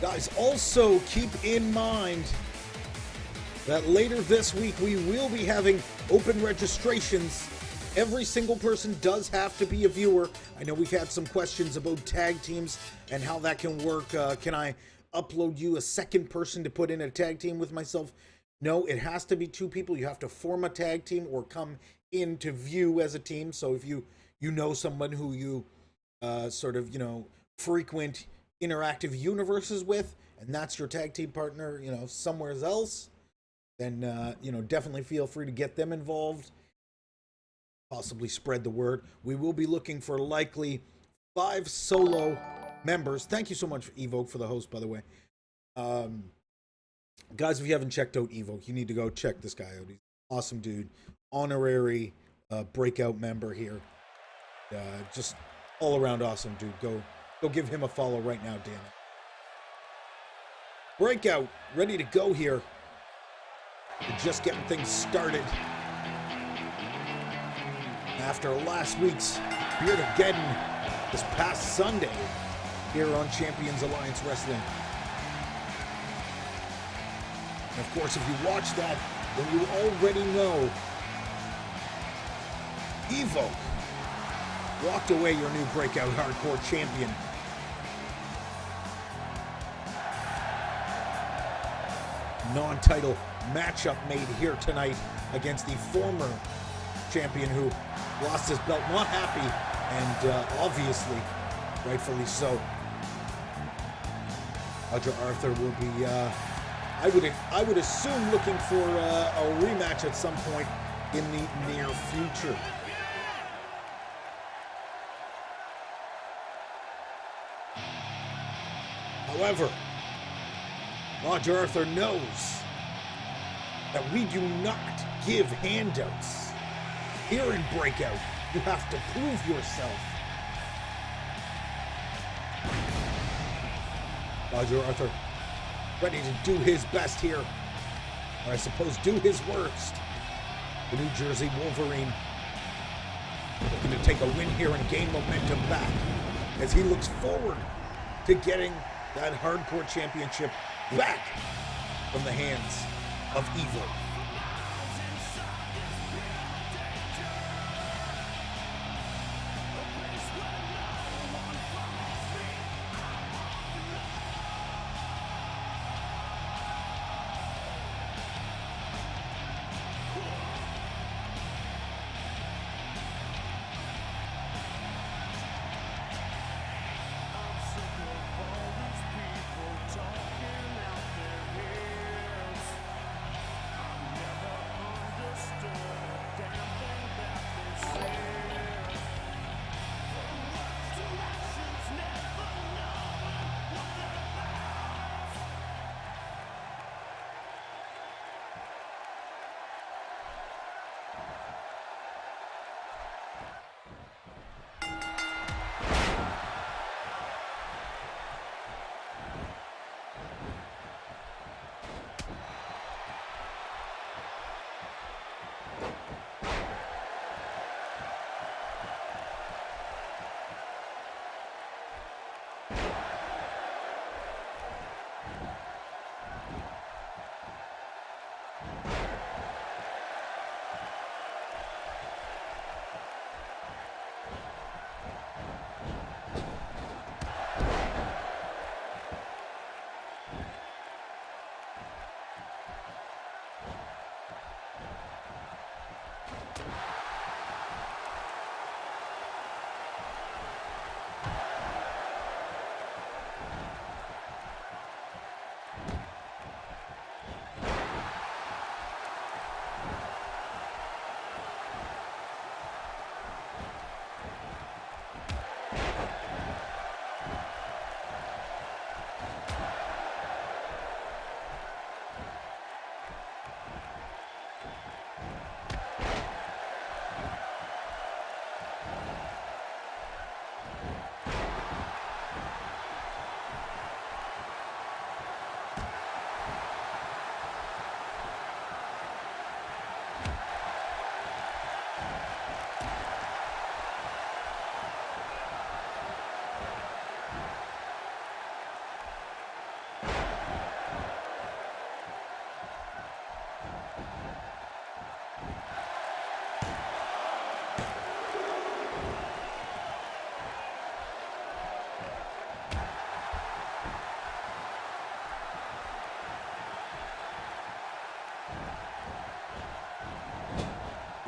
Guys, also keep in mind that later this week we will be having open registrations. Every single person does have to be a viewer. I know we've had some questions about tag teams and how that can work. Can I upload you a second person to put in a tag team with myself? No, it has to be two people. You have to form a tag team or come in to view as a team. So if you know someone who you frequent interactive universes with, and that's your tag team partner, somewhere else, then, definitely feel free to get them involved. Possibly spread the word. We will be looking for likely 5 solo members. Thank you so much, Evoke, for the host, by the way. Guys, if you haven't checked out Evoke, you need to go check this guy out. He's an awesome dude. Honorary breakout member here. Just all around awesome dude. Go give him a follow right now, damn it. Breakout, ready to go here. We're just getting things started. After last week's Beard-of-Geddon this past Sunday here on Champions Alliance Wrestling. And of course, if you watch that, then you already know Evoke walked away your new breakout hardcore champion. Non-title matchup made here tonight against the former champion who lost his belt. Not happy, and obviously, rightfully so. Roger Arthur will be, I would assume, looking for a rematch at some point in the near future. However, Roger Arthur knows that we do not give handouts. Here in Breakout, you have to prove yourself. Roger Arthur, ready to do his best here. Or I suppose do his worst. The New Jersey Wolverine looking to take a win here and gain momentum back as he looks forward to getting that hardcore championship back from the hands of Evil.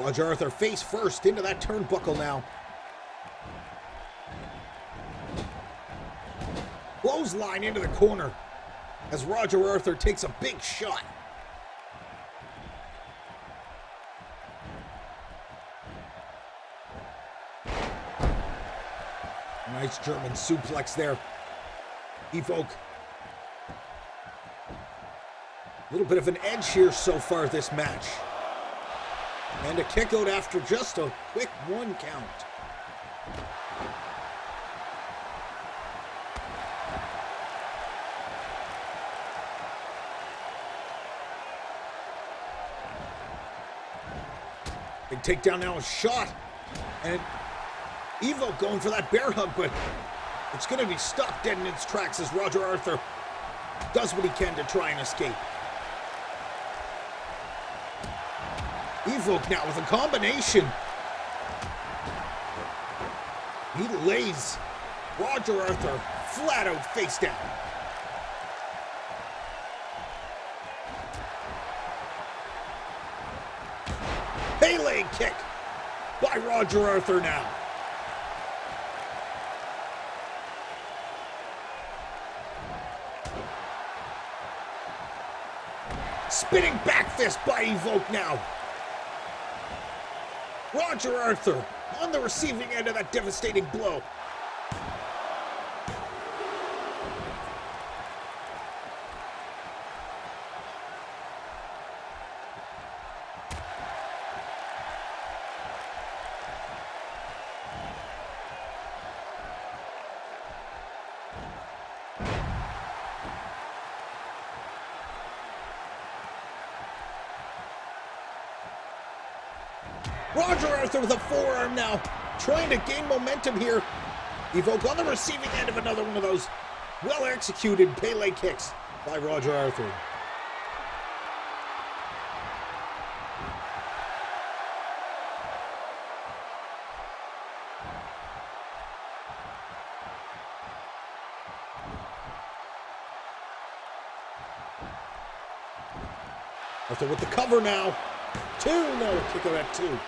Roger Arthur face first into that turnbuckle now. Clothesline into the corner as Roger Arthur takes a big shot. Nice German suplex there. Evoke. A little bit of an edge here so far this match. And a kick out after just a quick 1 count. Big takedown now, a shot. And Evo going for that bear hug, but it's going to be stopped dead in its tracks as Roger Arthur does what he can to try and escape. Evoke now with a combination. He lays Roger Arthur flat out face down. Pele kick by Roger Arthur now. Spinning back fist by Evoke now. Roger Arthur on the receiving end of that devastating blow. Roger Arthur with a forearm now, trying to gain momentum here. Evoke on the receiving end of another one of those well-executed Pele kicks by Roger Arthur. Arthur with the cover now. Kick out at 2.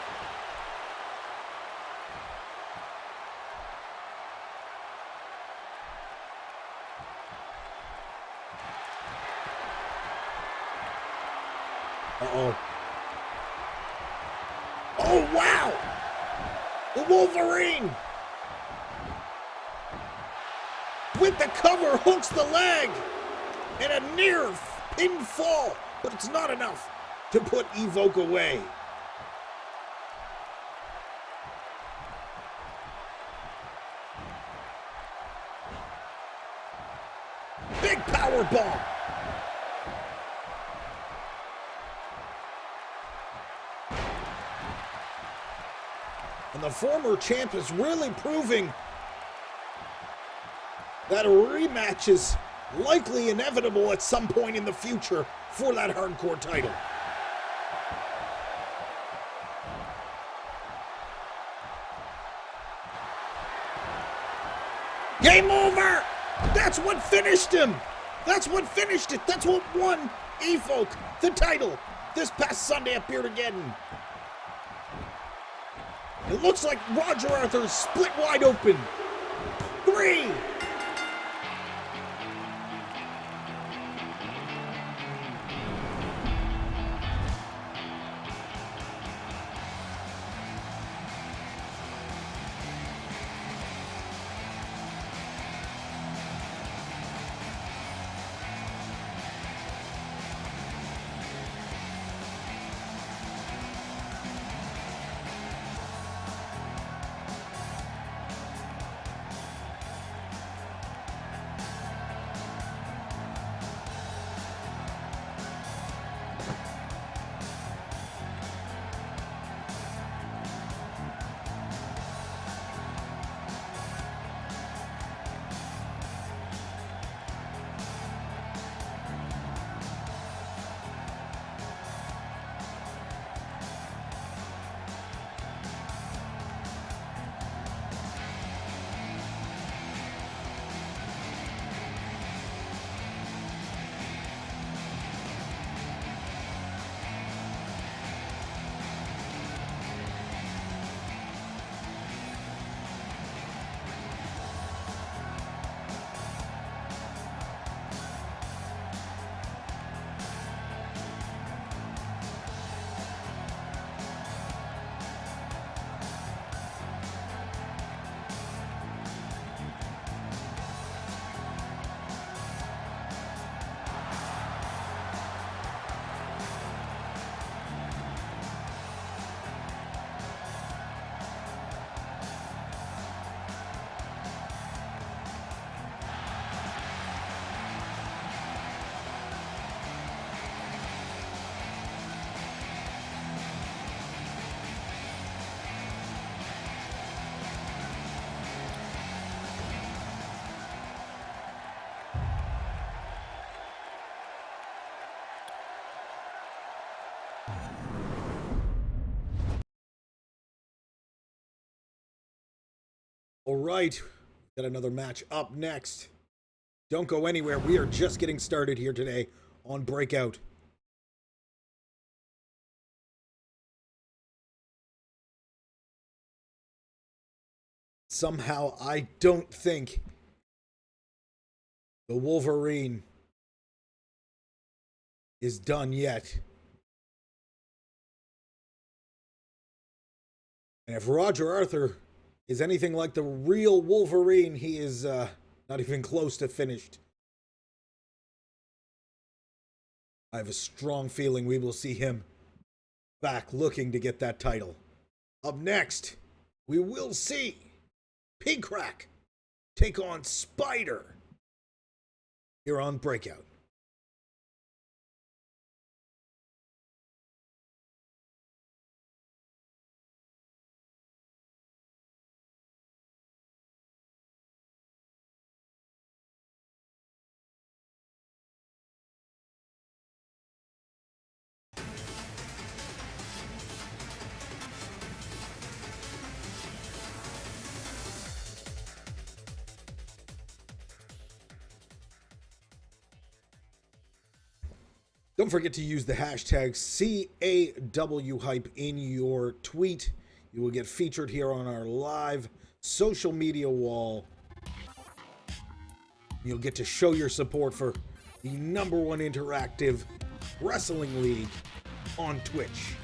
Uh-oh. Oh, wow! The Wolverine! With the cover, hooks the leg! And a near pinfall, but it's not enough to put Evoke away. Big power bomb. And the former champ is really proving that a rematch is likely inevitable at some point in the future for that hardcore title. Game over! That's what finished him! That's what finished it! That's what won Evoke the title this past Sunday at Beardageddon. It looks like Roger Arthur's split wide open. 3! All right, got another match up next. Don't go anywhere. We are just getting started here today on Breakout. Somehow, I don't think the Wolverine is done yet. And if Roger Arthur is anything like the real Wolverine, he is not even close to finished. I have a strong feeling we will see him back looking to get that title. Up next, we will see Pigcrack take on Spider here on Breakout. Don't forget to use the hashtag CAWHype in your tweet. You will get featured here on our live social media wall. You'll get to show your support for the #1 interactive wrestling league on Twitch.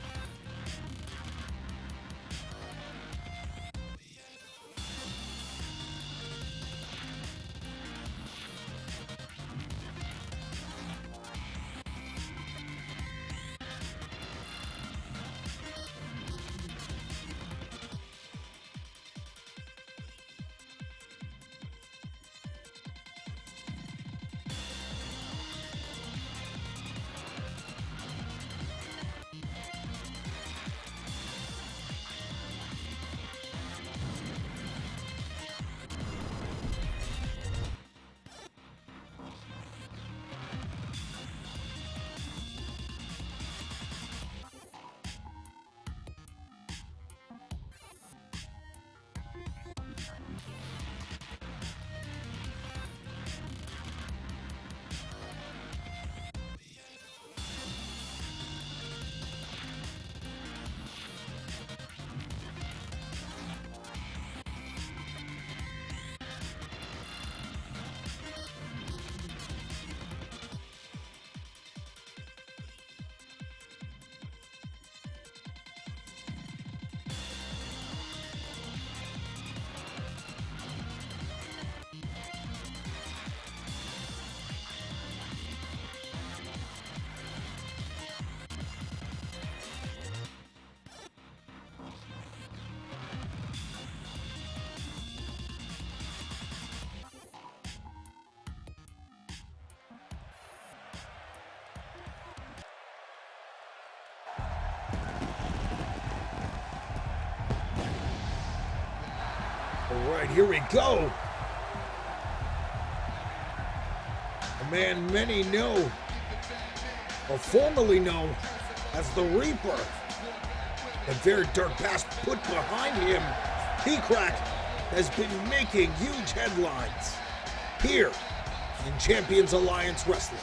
All right, here we go. A man many know, or formerly known as the Reaper. A very dark past put behind him. Pigcrack has been making huge headlines here in Champions Alliance Wrestling.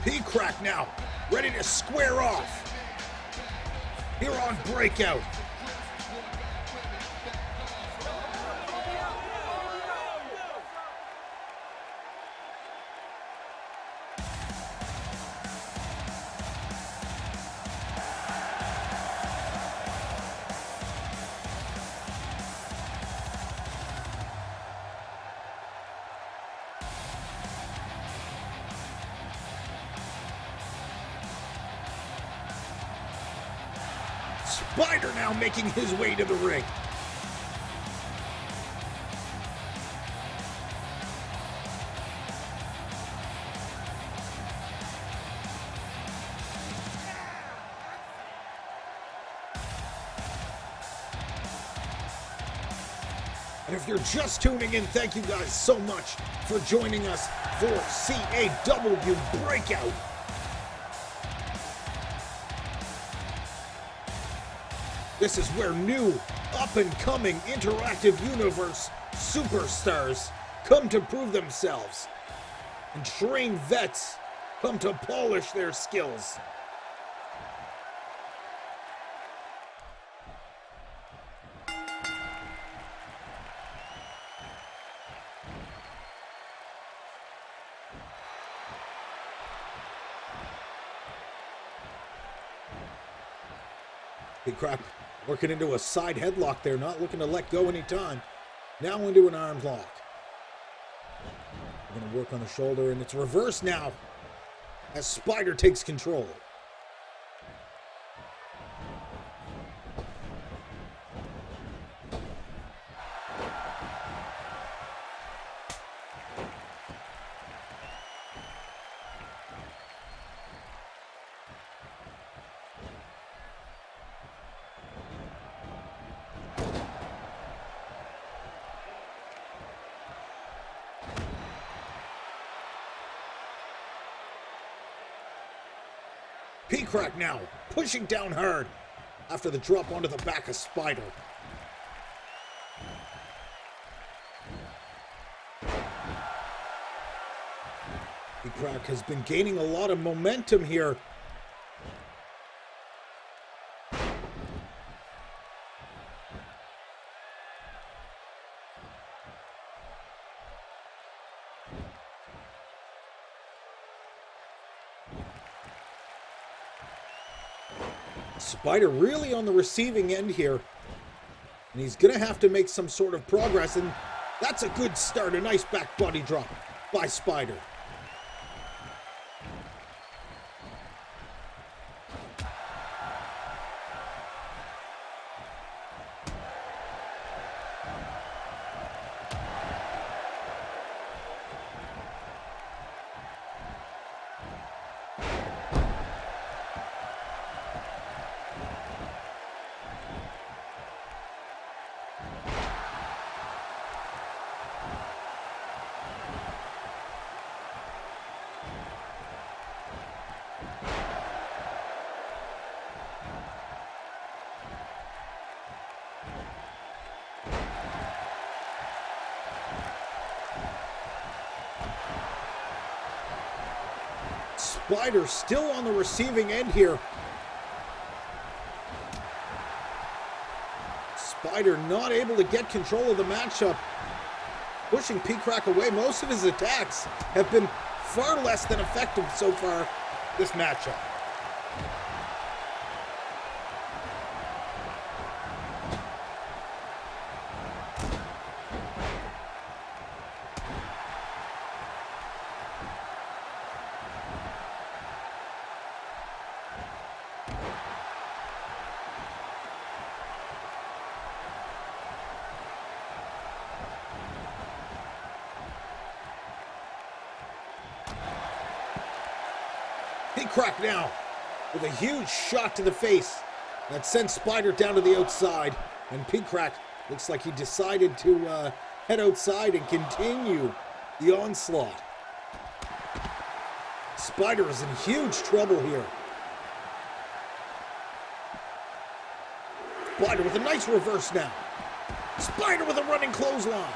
Pigcrack now, ready to square off. Here on Breakout. Spider now making his way to the ring. And if you're just tuning in, thank you guys so much for joining us for CAW Breakout. This is where new, up-and-coming interactive universe superstars come to prove themselves, and trained vets come to polish their skills. Big crap. Working into a side headlock there, not looking to let go anytime. Now into an arm lock. We're going to work on the shoulder, and it's reversed now as Spider takes control. P-Crack now, pushing down hard after the drop onto the back of Spider. P-Crack has been gaining a lot of momentum here. Spider really on the receiving end here, and he's going to have to make some sort of progress, and that's a good start. A nice back body drop by Spider. Spider still on the receiving end here. Spider not able to get control of the matchup. Pushing P-Crack away. Most of his attacks have been far less than effective so far this matchup. P-Crack now with a huge shot to the face that sends Spider down to the outside, and P-Crack looks like he decided to head outside and continue the onslaught. Spider is in huge trouble here. Spider with a nice reverse now. Spider with a running clothesline.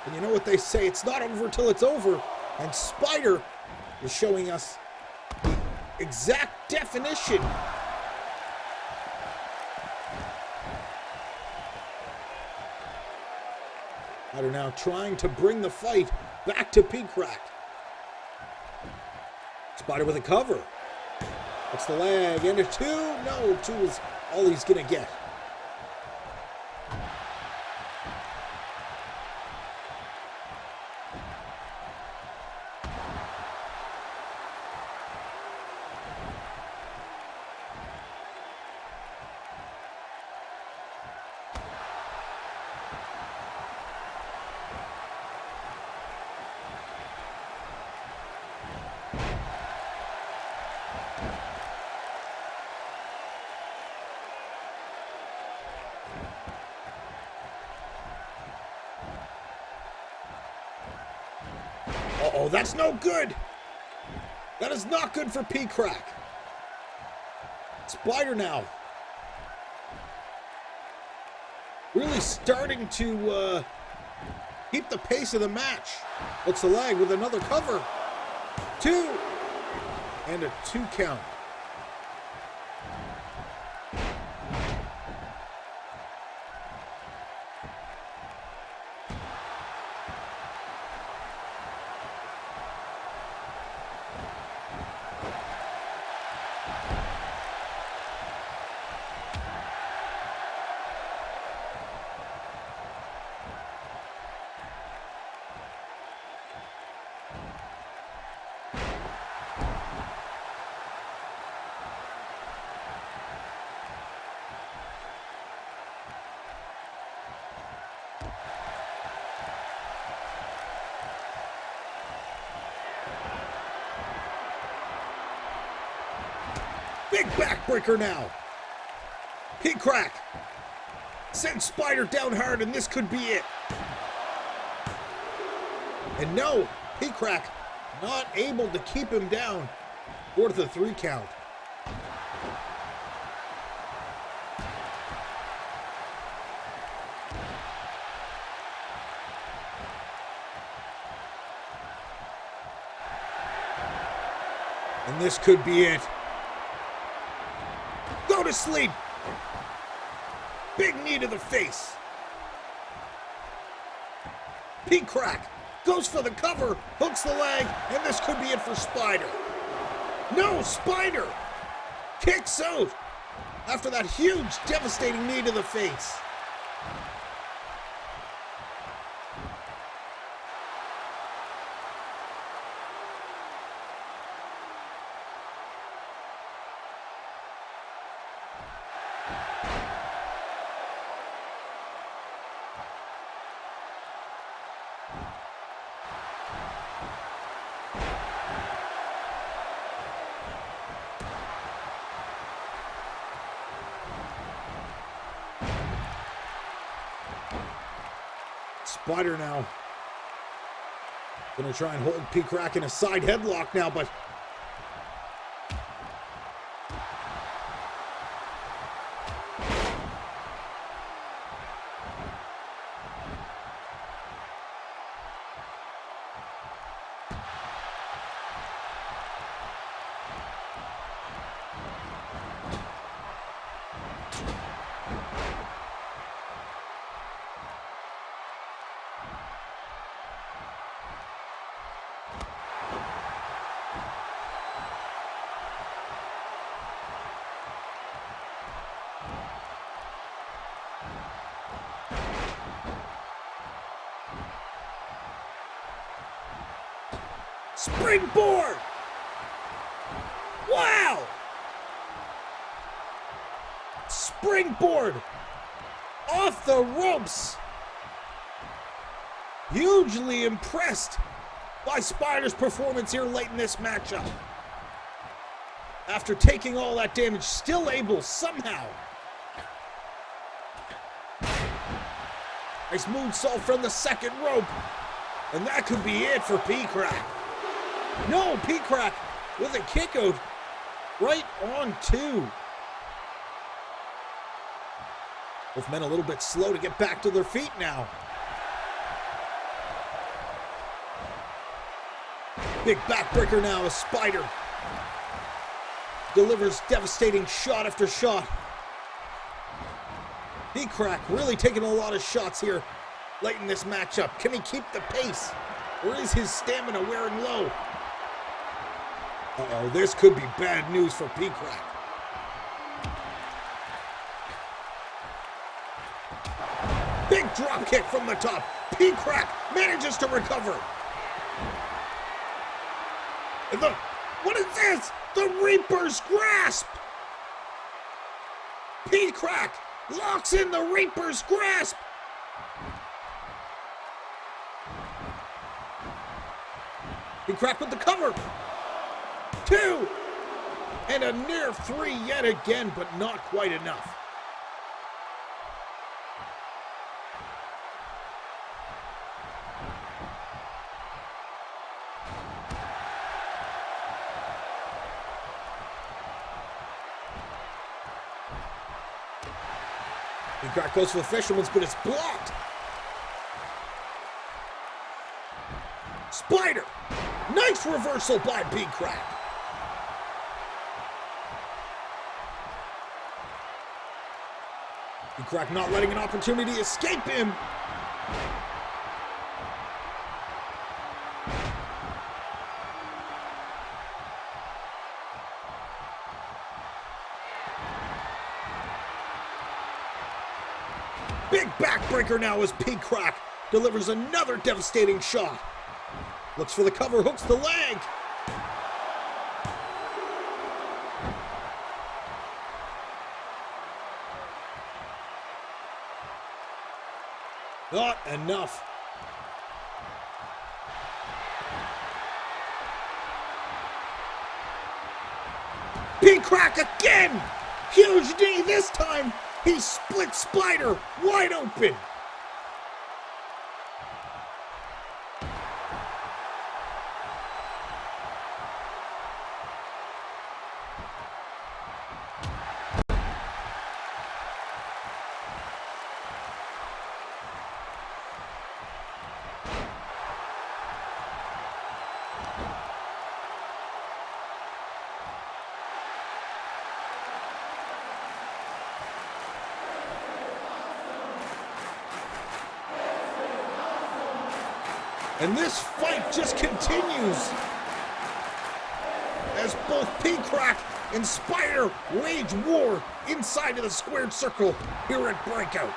And you know what they say, it's not over till it's over. And Spider is showing us the exact definition. Spider now trying to bring the fight back to P-Crack. Spider with a cover. It's the leg, and a two. No, two is all he's gonna get. Uh-oh, that's no good. That is not good for P-Crack. Spider now. Really starting to keep the pace of the match. Hooks the leg with another cover. 2. And a 2 count. Big backbreaker now. P-Crack sends Spider down hard, and this could be it. And no, P-Crack not able to keep him down for the 3 count. And this could be it. Go to sleep. Big knee to the face. P-Crack goes for the cover, hooks the leg, and this could be it for Spider. No, Spider kicks out after that huge, devastating knee to the face. Spider now. Gonna try and hold P-Crack in a side headlock now, but springboard! Wow! Springboard off the ropes. Hugely impressed by Spider's performance here late in this matchup. After taking all that damage, still able somehow. Nice moonsault from the second rope. And that could be it for P-Crack. No, P-Crack with a kick out right on 2. Both men a little bit slow to get back to their feet now. Big backbreaker now as Spider delivers devastating shot after shot. P-Crack really taking a lot of shots here late in this matchup. Can he keep the pace? Or is his stamina wearing low? Uh-oh, this could be bad news for P-Crack. Big drop kick from the top. P-Crack manages to recover. And what is this? The Reaper's grasp! P-Crack locks in the Reaper's grasp! P-Crack with the cover. 2! And a near 3 yet again, but not quite enough. Peacock goes for the fisherman's, but it's blocked. Spider! Nice reversal by Peacock. Peacock not letting an opportunity escape him. Big backbreaker now as Peacock delivers another devastating shot. Looks for the cover, hooks the leg. Not enough. Peacock again! Huge knee this time! He split Spider wide open! And this fight just continues as both Peacock and Spider wage war inside of the squared circle here at Breakout.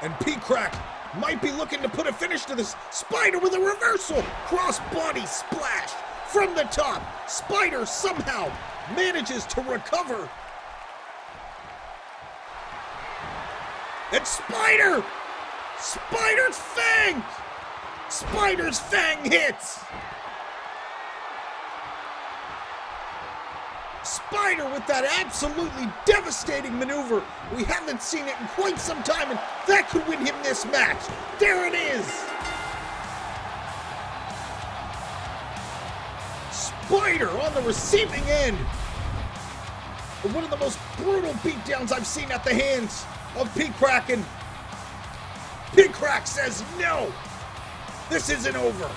And Peacock might be looking to put a finish to this. Spider with a reversal. Cross-body splash from the top. Spider somehow manages to recover. And Spider's Fang! Spider's Fang hits! Spider with that absolutely devastating maneuver. We haven't seen it in quite some time, and that could win him this match. There it is. Spider on the receiving end of one of the most brutal beatdowns I've seen at the hands of Peacock, and Peacock says no, this isn't over.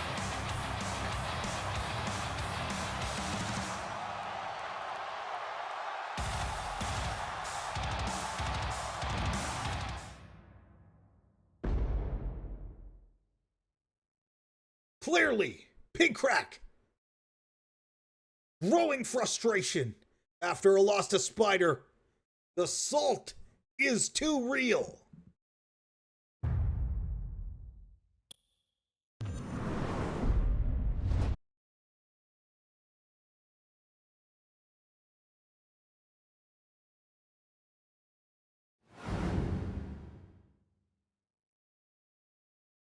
Clearly, Peacock growing frustration after a loss to Spider. The salt is too real.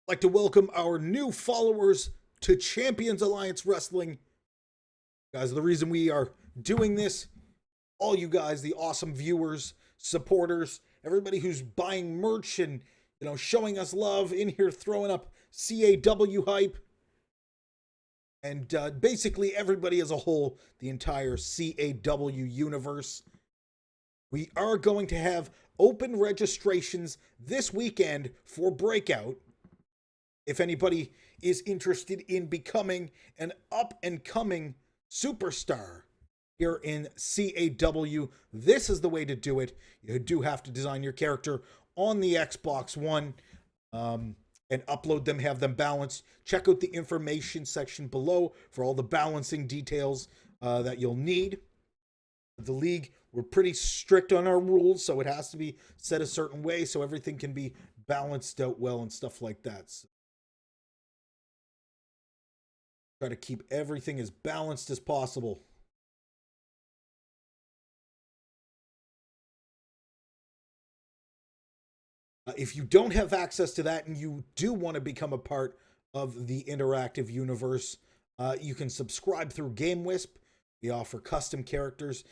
I'd like to welcome our new followers to Champions Alliance Wrestling. Guys, the reason we are doing this, all you guys, the awesome viewers, supporters, everybody who's buying merch and, showing us love in here, throwing up CAW hype, and basically everybody as a whole, the entire CAW universe. We are going to have open registrations this weekend for Breakout. If anybody is interested in becoming an up-and-coming superstar here in CAW, this is the way to do it. You do have to design your character on the Xbox One and upload them, have them balanced. Check out the information section below for all the balancing details that you'll need. The league, we're pretty strict on our rules, so it has to be set a certain way so everything can be balanced out well and stuff like that. So try to keep everything as balanced as possible. If you don't have access to that and you do want to become a part of the interactive universe. You can subscribe through GameWisp. We offer custom characters,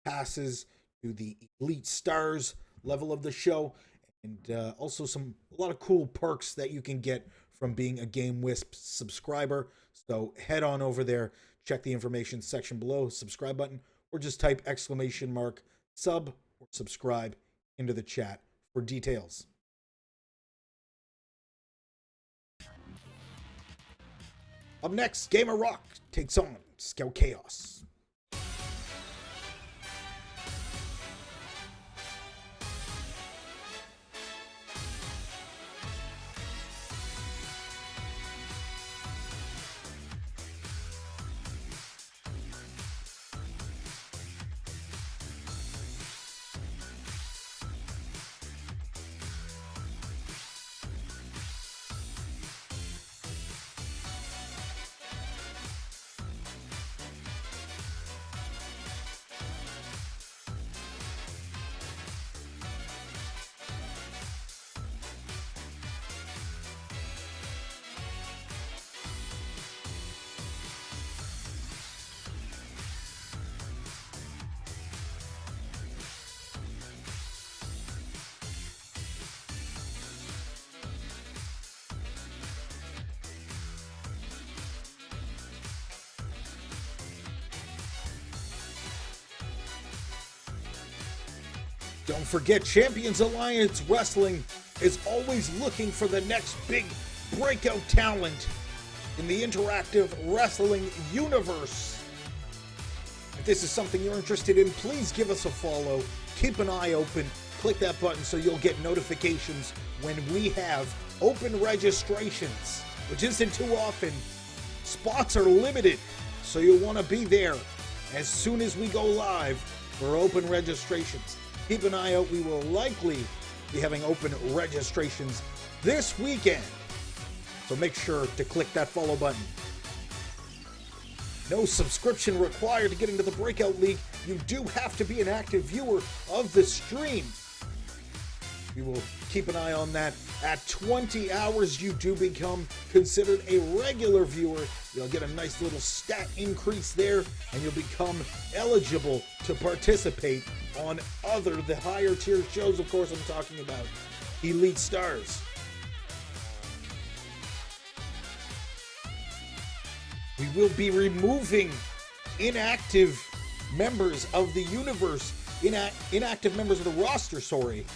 passes to the Elite Stars level of the show, and also a lot of cool perks that you can get from being a GameWisp subscriber. So head on over there, check the information section below, subscribe button, or just type !sub or subscribe into the chat for details. Up next, Gamer Rock takes on CAW Chaos. Don't forget, Champions Alliance Wrestling is always looking for the next big breakout talent in the interactive wrestling universe. If this is something you're interested in, please give us a follow. Keep an eye open. Click that button so you'll get notifications when we have open registrations, which isn't too often. Spots are limited, so you'll want to be there as soon as we go live for open registrations. Keep an eye out. We will likely be having open registrations this weekend. So make sure to click that follow button. No subscription required to get into the Breakout League. You do have to be an active viewer of the stream. We will keep an eye on that. At 20 hours, you do become considered a regular viewer. You'll get a nice little stat increase there, and you'll become eligible to participate on the higher tier shows. Of course, I'm talking about Elite Stars. We will be removing inactive members of the universe, inactive members of the roster, sorry.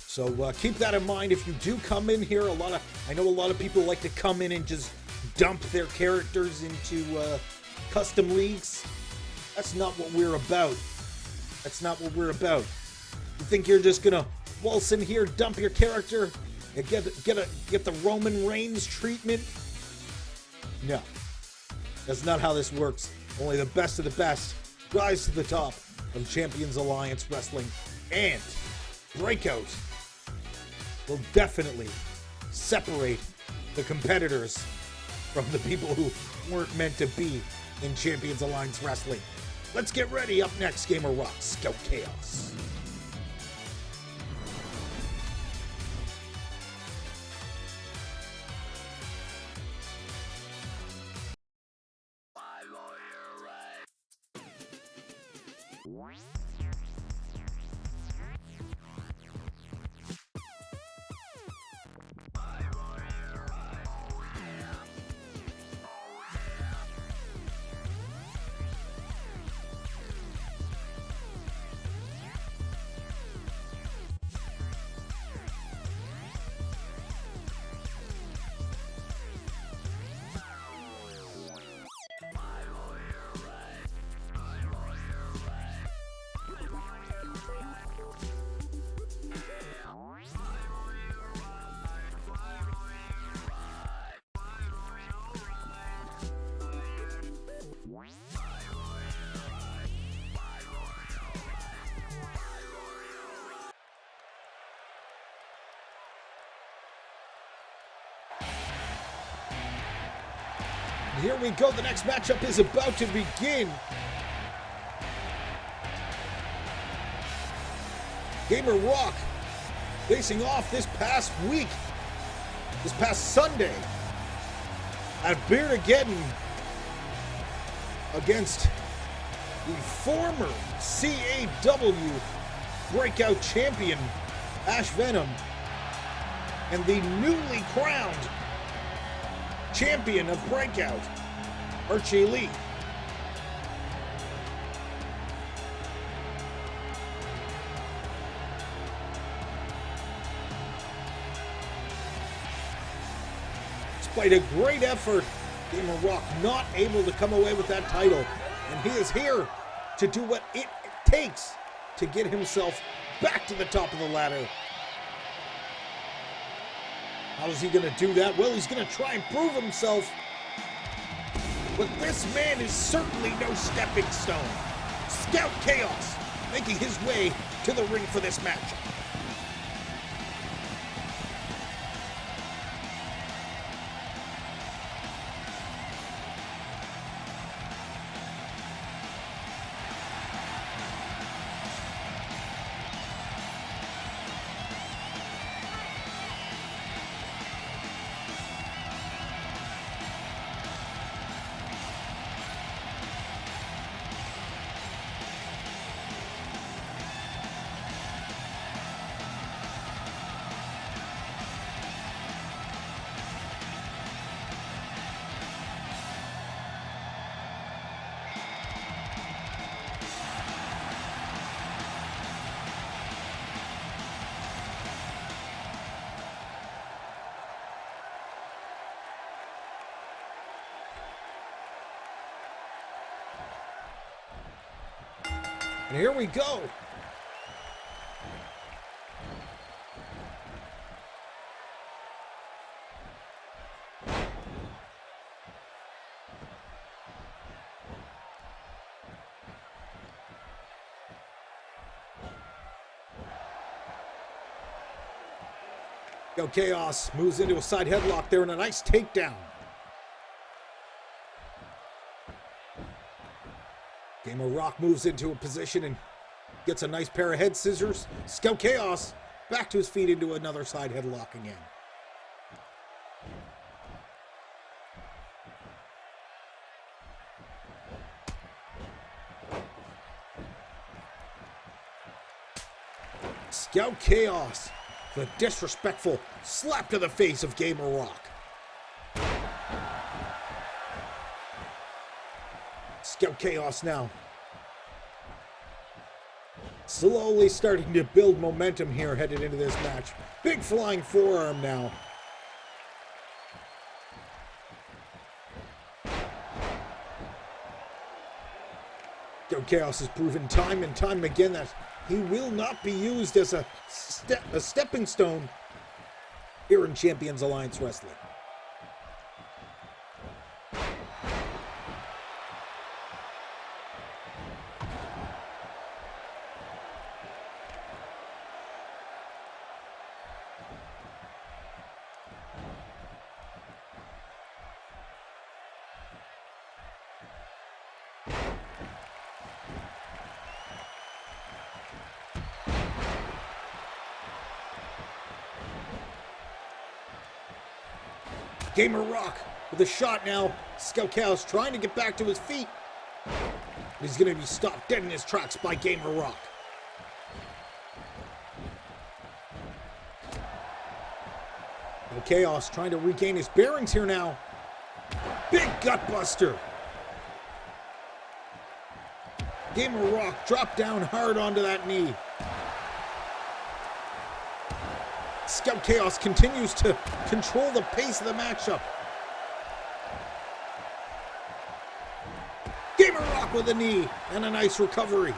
So keep that in mind. If you do come in here, I know a lot of people like to come in and just dump their characters into custom leagues. That's not what we're about. That's not what we're about. You think you're just gonna waltz in here, dump your character, and get the Roman Reigns treatment? No, that's not how this works. Only the best of the best rise to the top of Champions Alliance Wrestling, and Breakout will definitely separate the competitors from the people who weren't meant to be in Champions Alliance Wrestling. Let's get ready. Up next, Gamer Rock's CAW Chaos. Here we go. The next matchup is about to begin. Gamer Rock facing off this past week, this past Sunday, at Beardageddon against the former CAW Breakout Champion, Ash Venom, and the newly crowned Champion of Breakout, Archie Lee. Despite a great effort, Gamer Rock not able to come away with that title, and he is here to do what it takes to get himself back to the top of the ladder. How is he going to do that? Well, he's going to try and prove himself. But this man is certainly no stepping stone. Scout Chaos making his way to the ring for this match. And here we go. Chaos moves into a side headlock there and a nice takedown. Gamer Rock moves into a position and gets a nice pair of head scissors. Scout Chaos back to his feet into another side headlock again. Scout Chaos, the disrespectful slap to the face of Gamer Rock. Scout Chaos now slowly starting to build momentum here headed into this match. Big flying forearm now. Scout Chaos has proven time and time again that he will not be used as a stepping stone here in Champions Alliance Wrestling. Gamer Rock with a shot now. Scout Chaos trying to get back to his feet. He's going to be stopped dead in his tracks by Gamer Rock. Chaos trying to regain his bearings here now. Big gut buster. Gamer Rock dropped down hard onto that knee. Scout Chaos continues to control the pace of the matchup. Gamer Rock with a knee and a nice recovery.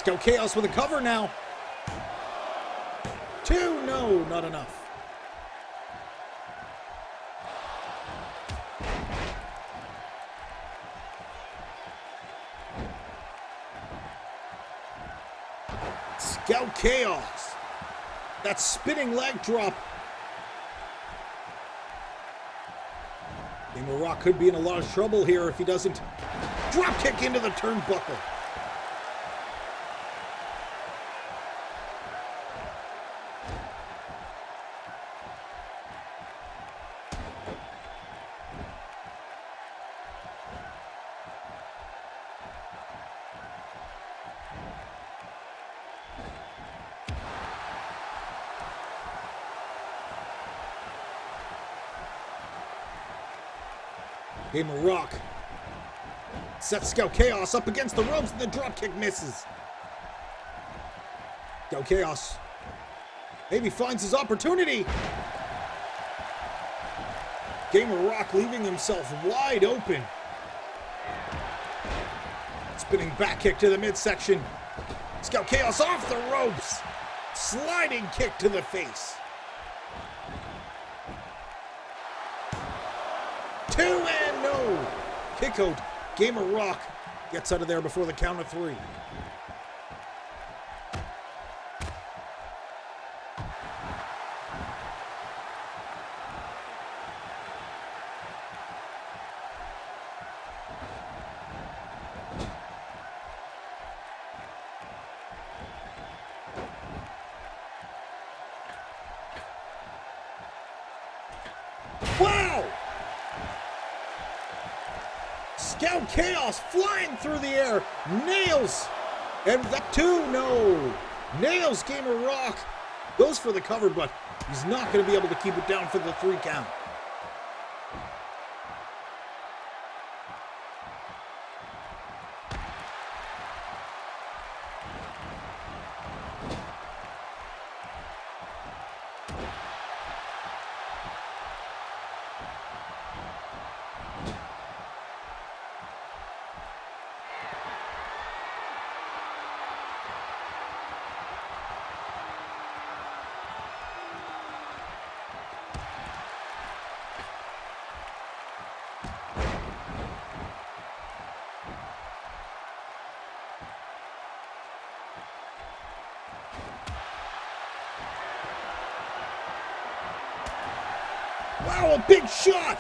CAW Chaos with a cover now. 2, no, not enough. CAW Chaos. That spinning leg drop. Gamer Rock could be in a lot of trouble here if he doesn't drop kick into the turnbuckle. Gamer Rock sets CAW Chaos up against the ropes and the dropkick misses. CAW Chaos maybe finds his opportunity. Gamer Rock leaving himself wide open. Spinning back kick to the midsection. CAW Chaos off the ropes. Sliding kick to the face. 2 and no! Kick out. Gamer Rock gets out of there before the count of 3. Wow! CAW Chaos flying through the air, nails, and that 2, no. Nails Gamer Rock, goes for the cover, but he's not going to be able to keep it down for the 3 count. Wow, a big shot!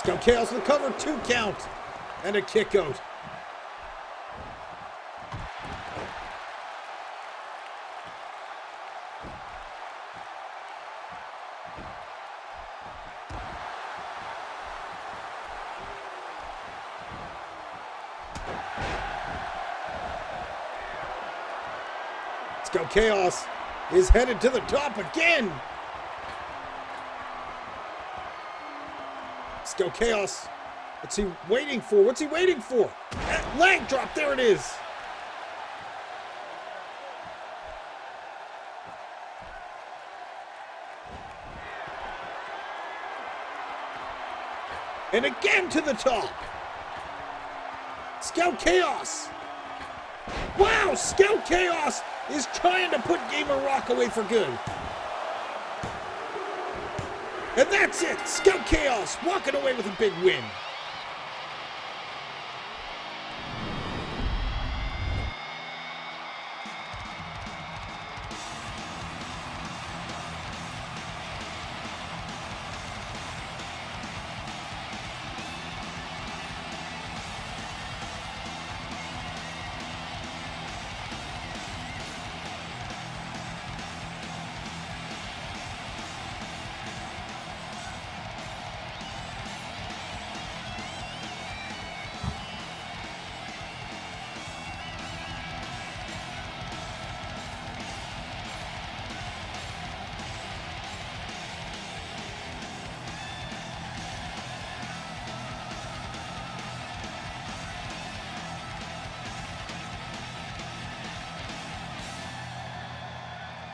CAW Chaos with the cover, 2 count, and a kick out. CAW Chaos is headed to the top again. CAW Chaos. What's he waiting for? What's he waiting for? Leg drop. There it is. And again to the top. CAW Chaos. Wow, CAW Chaos is trying to put Gamer Rock away for good. And that's it. CAW Chaos walking away with a big win.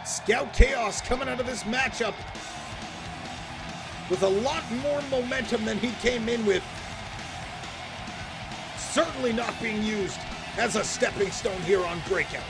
Scout Chaos coming out of this matchup with a lot more momentum than he came in with. Certainly not being used as a stepping stone here on Breakout.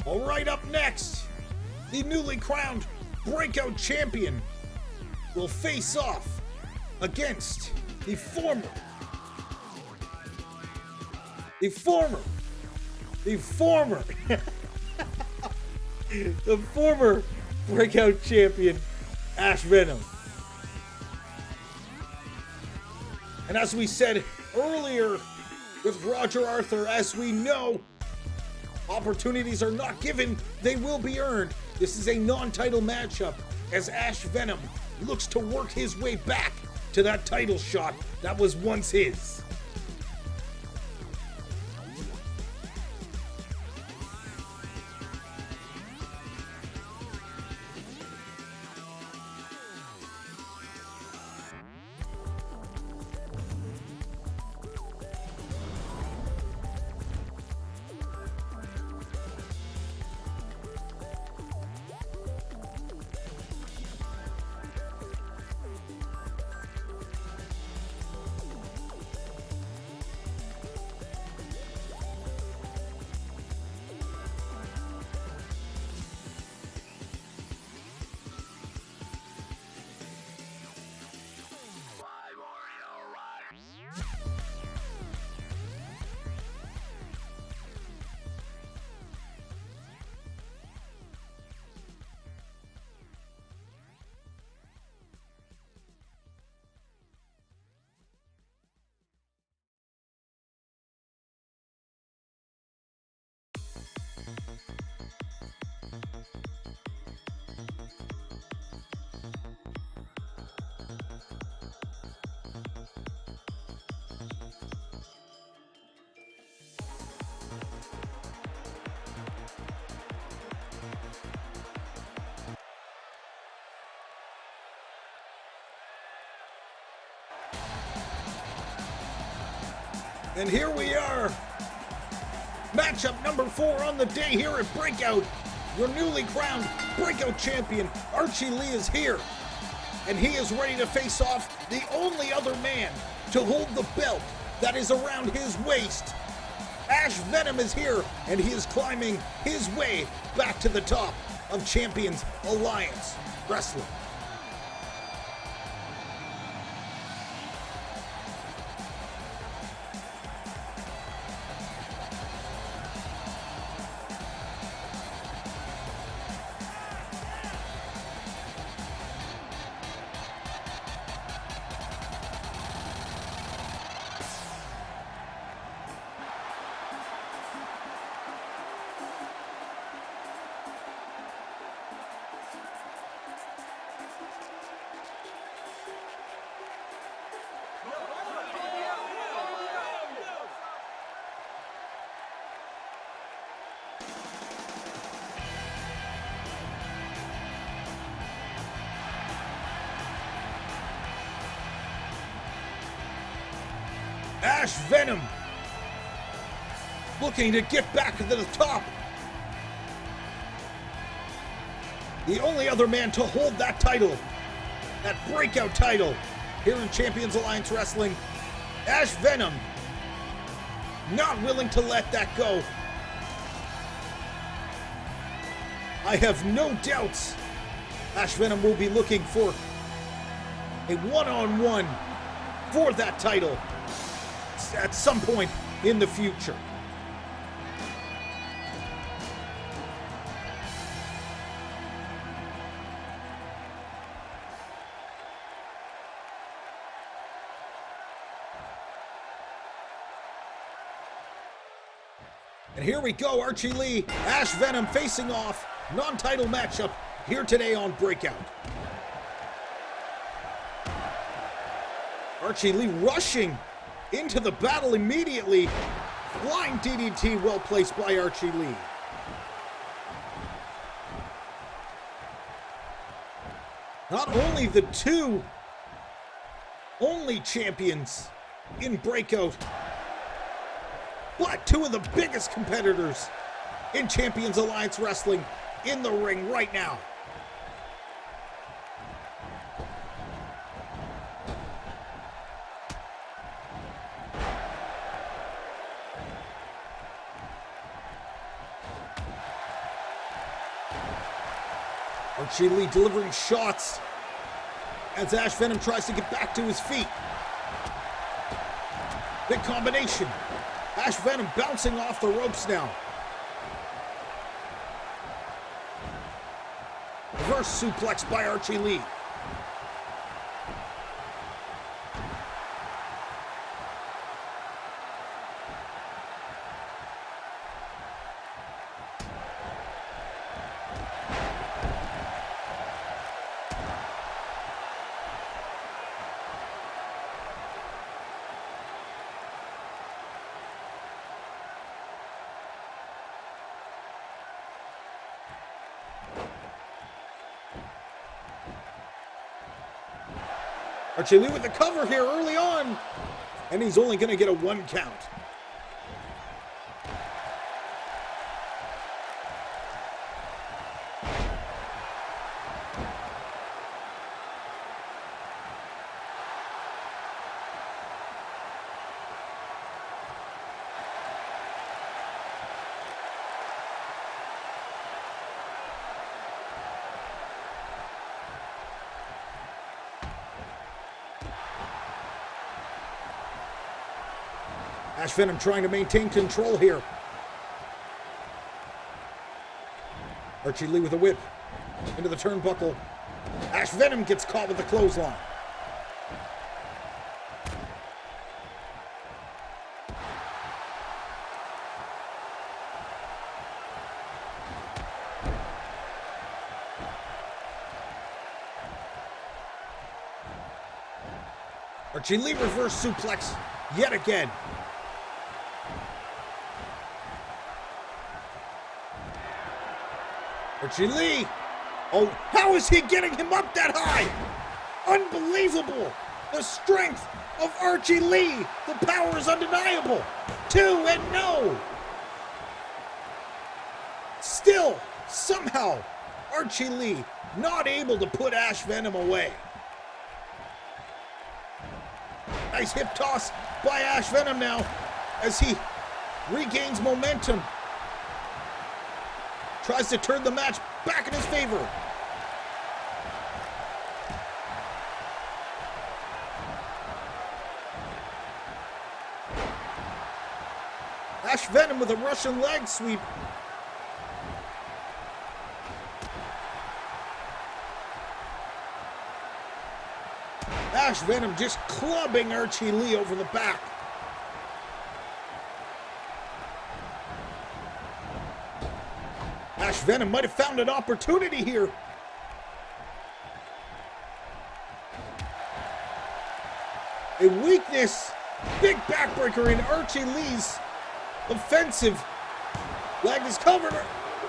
All right, up next, the newly crowned Breakout Champion will face off against the former Breakout Champion, Ash Venom. And as we said earlier with Roger Arthur, as we know, opportunities are not given, they will be earned. This is a non-title matchup as Ash Venom looks to work his way back to that title shot that was once his. And here we are, matchup number 4 on the day here at Breakout. Your newly crowned Breakout Champion, Archie Lee, is here. And he is ready to face off the only other man to hold the belt that is around his waist. Ash Venom is here, and he is climbing his way back to the top of Champions Alliance Wrestling. Ash Venom looking to get back to the top. The only other man to hold that title, that Breakout title, here in Champions Alliance Wrestling. Ash Venom not willing to let that go. I have no doubts Ash Venom will be looking for a one-on-one for that title at some point in the future. And here we go, Archie Lee, Ash Venom facing off, non-title matchup here today on Breakout. Archie Lee rushing into the battle immediately. Flying DDT well placed by Archie Lee. Not only the two only champions in Breakout, but two of the biggest competitors in Champions Alliance Wrestling in the ring right now. Archie Lee delivering shots as Ash Venom tries to get back to his feet. Big combination. Ash Venom bouncing off the ropes now. Reverse suplex by Archie Lee. Archie Lee with the cover here early on, and he's only going to get a 1 count. Ash Venom trying to maintain control here. Archie Lee with a whip into the turnbuckle. Ash Venom gets caught with the clothesline. Archie Lee reverse suplex yet again. Archie Lee. Oh, how is he getting him up that high? Unbelievable. The strength of Archie Lee. The power is undeniable. 2 and no. Still, somehow, Archie Lee not able to put Ash Venom away. Nice hip toss by Ash Venom now as he regains momentum. Tries to turn the match back in his favor. Ash Venom with a Russian leg sweep. Ash Venom just clubbing Archie Lee over the back. Ash Venom might have found an opportunity here. A weakness, big backbreaker in Archie Lee's offensive. Leg is covered.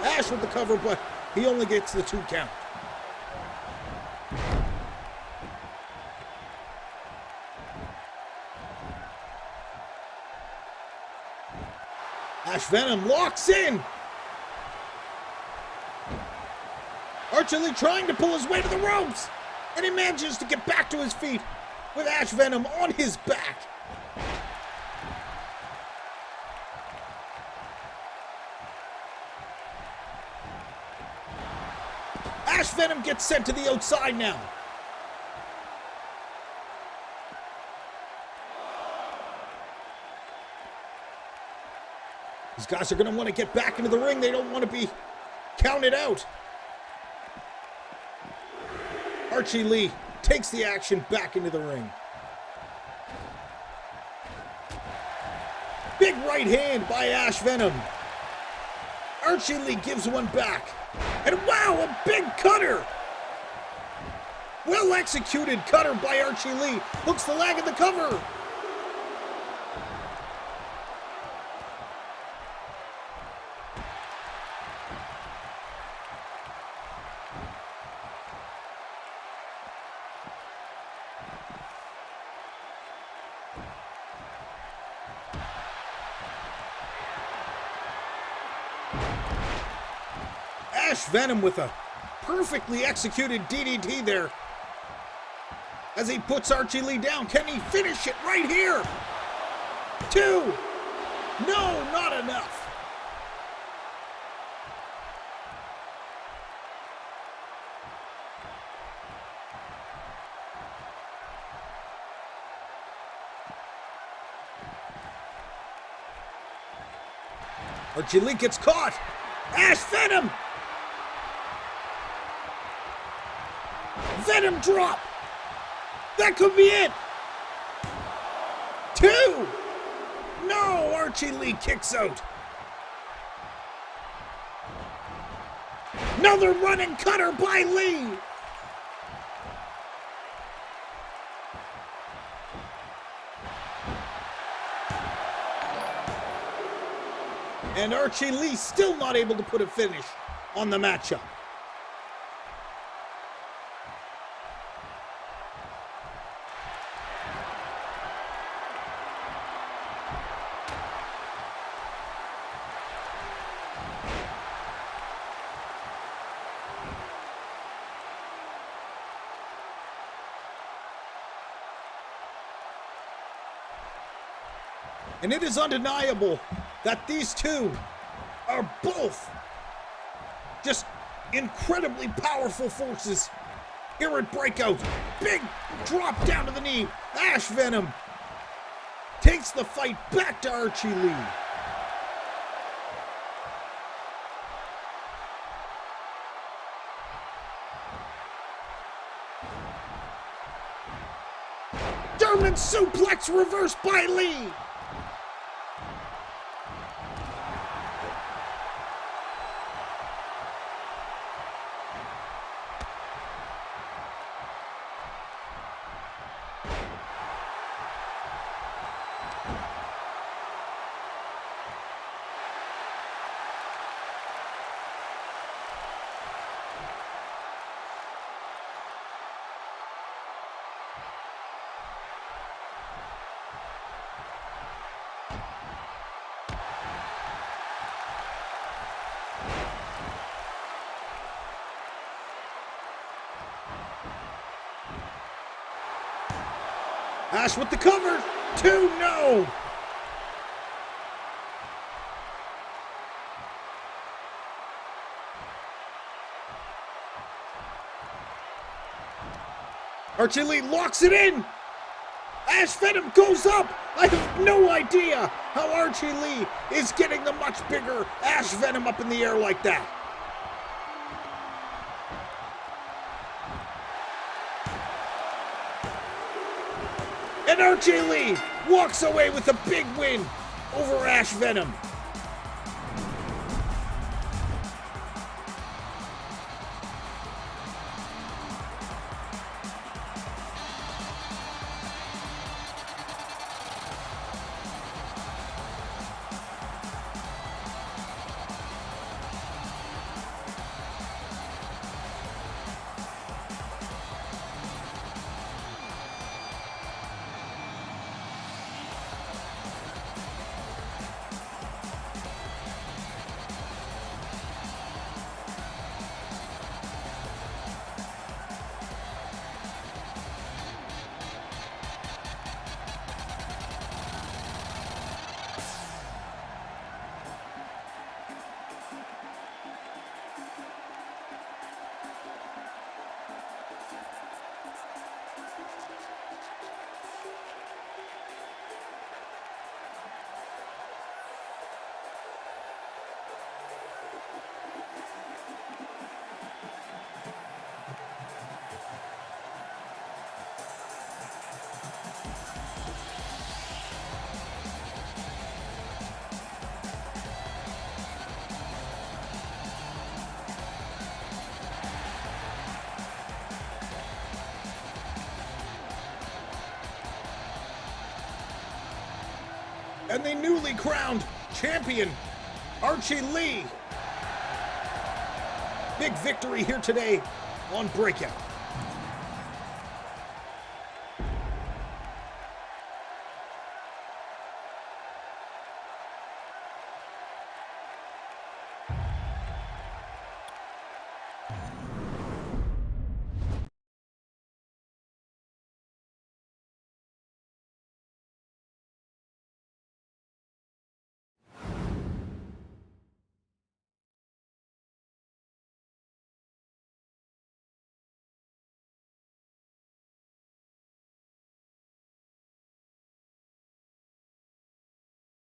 Ash with the cover, but he only gets the 2 count. Ash Venom locks in. Archie Lee trying to pull his way to the ropes, and he manages to get back to his feet with Ash Venom on his back. Ash Venom gets sent to the outside now. These guys are going to want to get back into the ring. They don't want to be counted out. Archie Lee takes the action back into the ring. Big right hand by Ash Venom. Archie Lee gives one back. And wow, a big cutter. Well executed cutter by Archie Lee. Hooks the leg in the cover. Ash Venom with a perfectly executed DDT there. As he puts Archie Lee down, can he finish it right here? 2. No, not enough. Archie Lee gets caught. Ash Venom. Venom drop. That could be it. 2. No, Archie Lee kicks out. Another running cutter by Lee. And Archie Lee still not able to put a finish on the matchup. And it is undeniable that these two are both just incredibly powerful forces here at Breakout. Big drop down to the knee. Ash Venom takes the fight back to Archie Lee. German suplex reversed by Lee. Ash with the cover. 2, no. Archie Lee locks it in. Ash Venom goes up. I have no idea how Archie Lee is getting the much bigger Ash Venom up in the air like that. And Archie Lee walks away with a big win over Ash Venom. and the newly crowned champion, Archie Lee. Big victory here today on Breakout.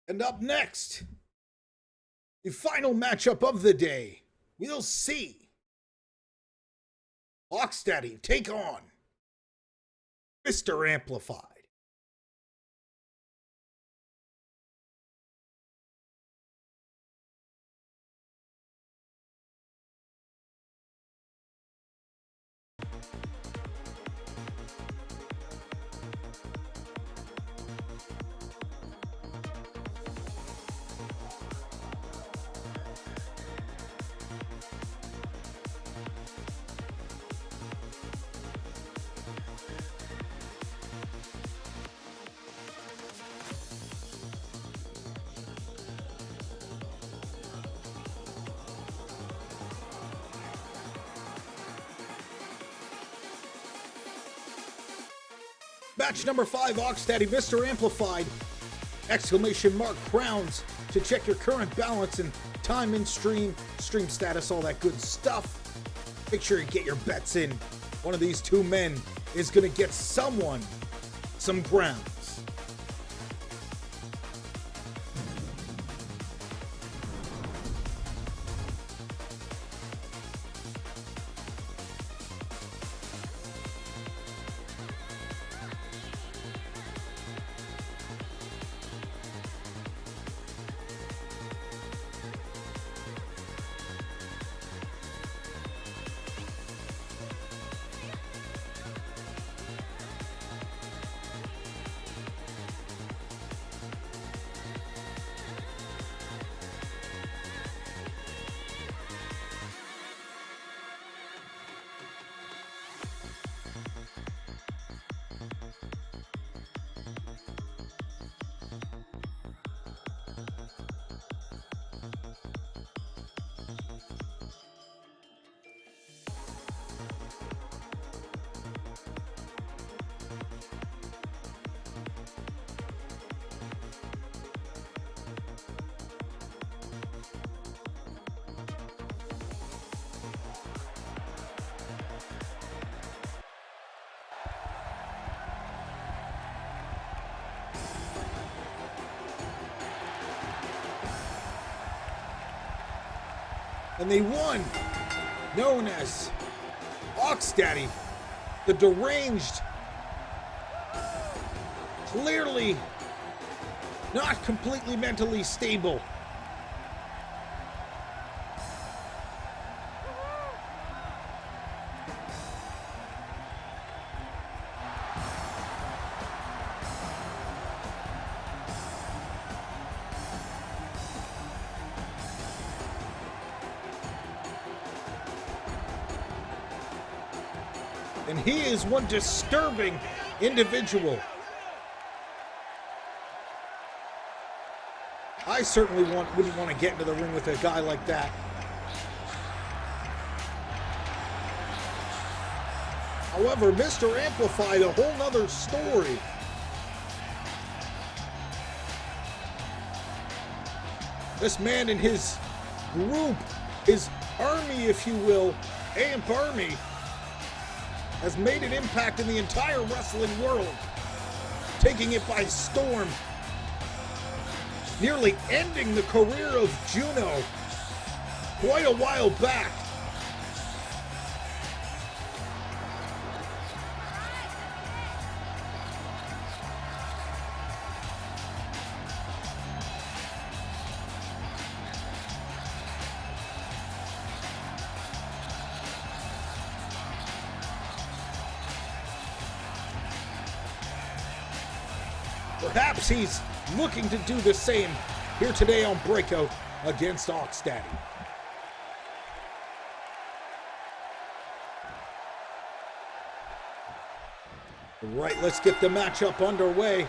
And up next, the final matchup of the day, we'll see Oxdaddy take on Mr. Amplified. Match number 5, Oxdaddy, Mr. Amplified, ! Crowns to check your current balance and time in stream status, all that good stuff. Make sure you get your bets in. One of these two men is going to get someone some crowns. And they won, known as Oxdaddy, the deranged, clearly not completely mentally stable. And he is one disturbing individual. I certainly wouldn't want to get into the ring with a guy like that. However, Mr. Amplified, a whole nother story. This man and his group, his army, if you will, Amp Army, has made an impact in the entire wrestling world, taking it by storm, nearly ending the career of Juno quite a while back. Perhaps he's looking to do the same here today on Breakout against Oxdaddy. Right, let's get the matchup underway.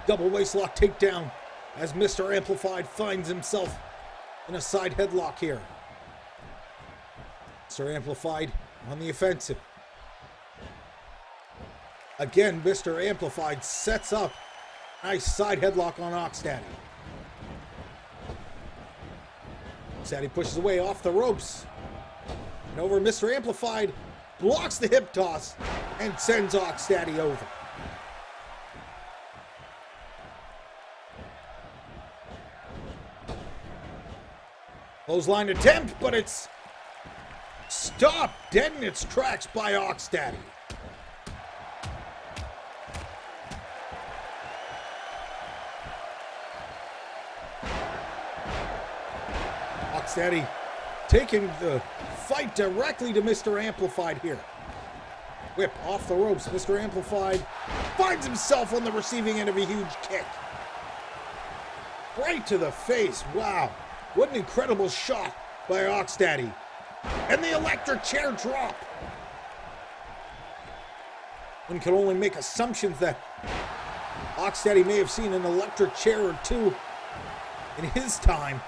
Double waistlock takedown as Mr. Amplified finds himself in a side headlock here. Mr. Amplified on the offensive. Again, Mr. Amplified sets up. Nice side headlock on Oxdaddy. Oxdaddy pushes away off the ropes. And over, Mr. Amplified blocks the hip toss and sends Oxdaddy over. Clothesline attempt, but it's stopped dead in its tracks by Oxdaddy. Oxdaddy taking the fight directly to Mr. Amplified here. Whip off the ropes. Mr. Amplified finds himself on the receiving end of a huge kick. Right to the face. Wow. What an incredible shot by Oxdaddy. And the electric chair drop. One can only make assumptions that Oxdaddy may have seen an electric chair or two in his time.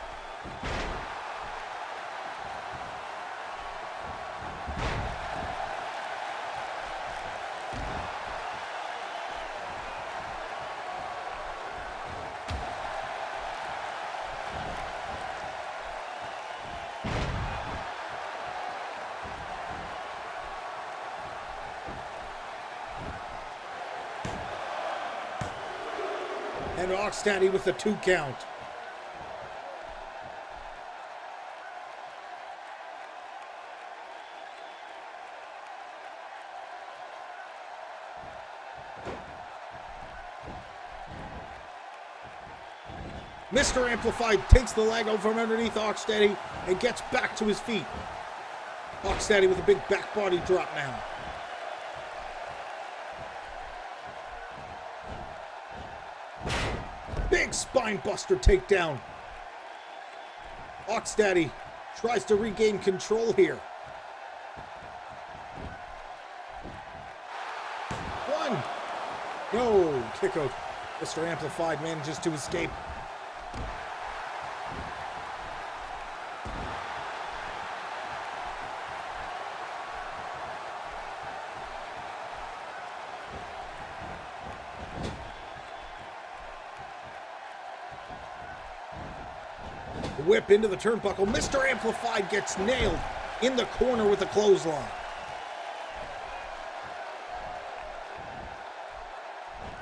And Oxdaddy with the 2 count. Mr. Amplified takes the leg out from underneath Oxdaddy and gets back to his feet. Oxdaddy with a big back body drop now. Big spine buster takedown. Oxdaddy tries to regain control here. 1. No, kick out. Mr. Amplified manages to escape. Whip into the turnbuckle. Mr. Amplified gets nailed in the corner with a clothesline.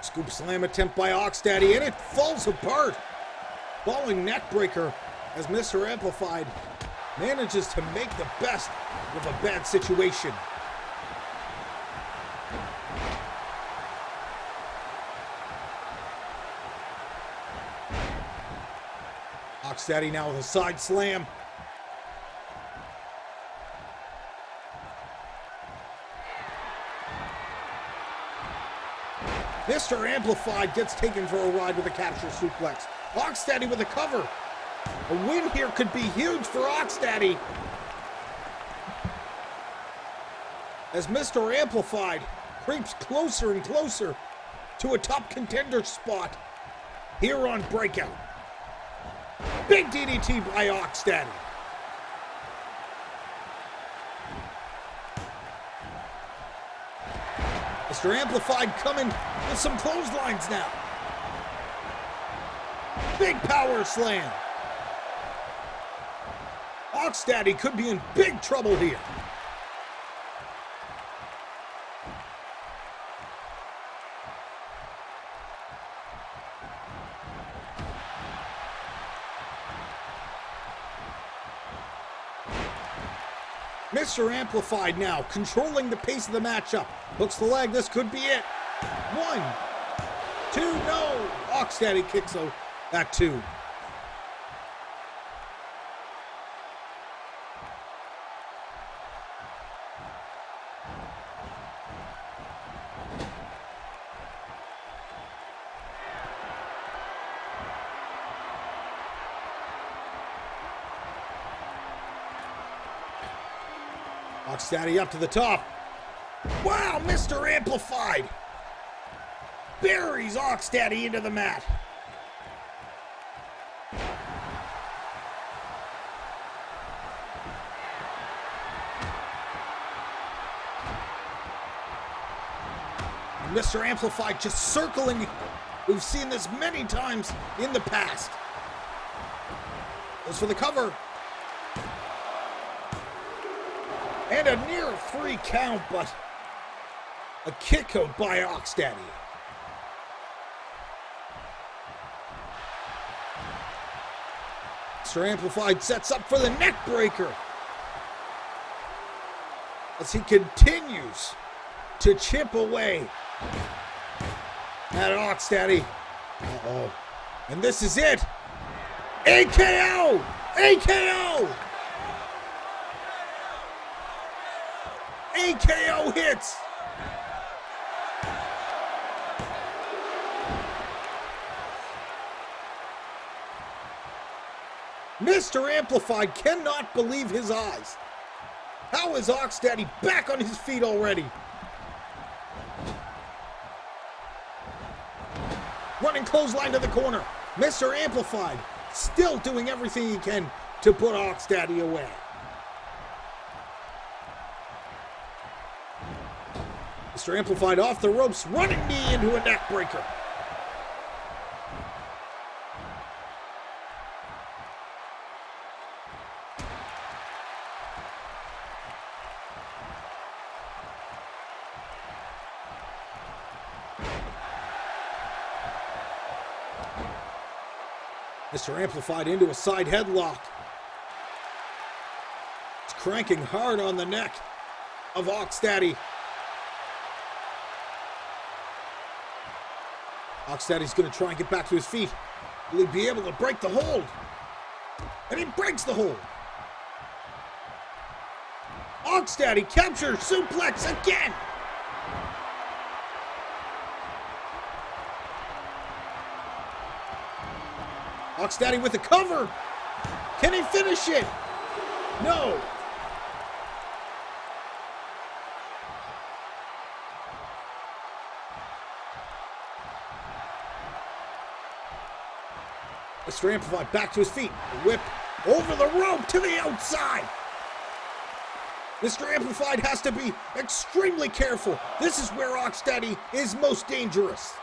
Scoop slam attempt by Oxdaddy, and it falls apart. Falling neckbreaker as Mr. Amplified manages to make the best of a bad situation. Oxdaddy now with a side slam. Mr. Amplified gets taken for a ride with a capture suplex. Oxdaddy with a cover. A win here could be huge for Oxdaddy, as Mr. Amplified creeps closer and closer to a top contender spot here on Breakout. Big DDT by Oxdaddy. Mr. Amplified coming with some clotheslines now. Big power slam. Oxdaddy could be in big trouble here. Mr. Amplified now controlling the pace of the matchup. Hooks the leg. This could be it. 1, 2, no. Oxdaddy kicks out at 2. Oxtaddy up to the top. Wow, Mr. Amplified buries Oxtaddy into the mat. Mr. Amplified just circling. We've seen this many times in the past. Goes for the cover. And a near 3 count, but a kick out by Oxtaddy. Mr. Amplified sets up for the neck breaker as he continues to chip away at Oxtaddy. Uh-oh. And this is it. AKO! AKO! AKO hits! Mr. Amplified cannot believe his eyes. How is Oxtaddy back on his feet already? Running clothesline to the corner. Mr. Amplified still doing everything he can to put Oxtaddy away. Mr. Amplified off the ropes, running knee into a neck breaker. Mr. Amplified into a side headlock. He's cranking hard on the neck of Oxtaddy. Oxtaddy's going to try and get back to his feet. Will he be able to break the hold? And he breaks the hold. Oxtaddy captures suplex again. Oxtaddy with the cover. Can he finish it? No. Mr. Amplified back to his feet. The whip over the rope to the outside. Mr. Amplified has to be extremely careful. This is where Oxtaddy is most dangerous.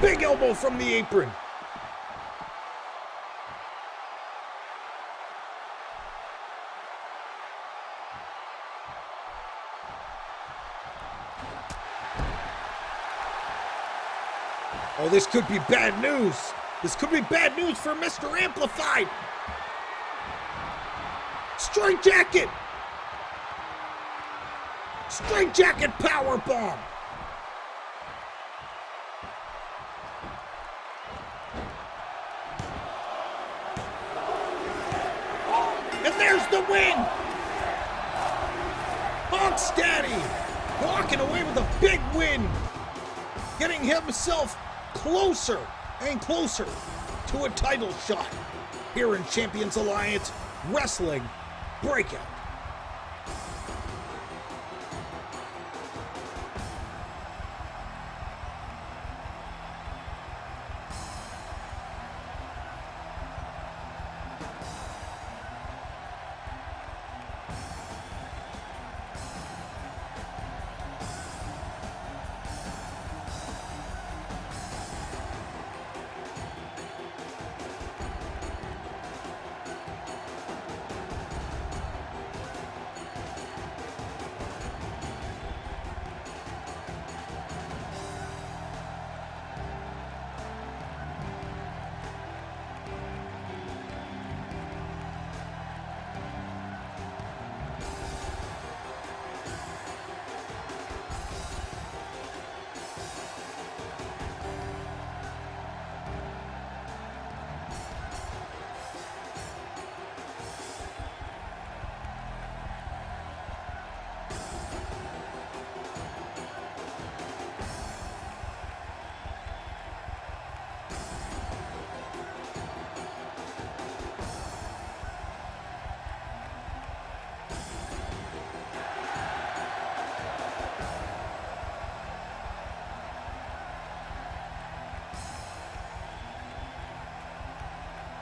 Big elbow from the apron. Oh, this could be bad news. This could be bad news for Mr. Amplified. Straight jacket. Straight jacket power bomb. And there's the win. Oxtaddy walking away with a big win, getting himself closer and closer to a title shot here in Champions Alliance Wrestling Breakout.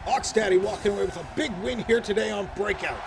Ox Daddy walking away with a big win here today on Breakout.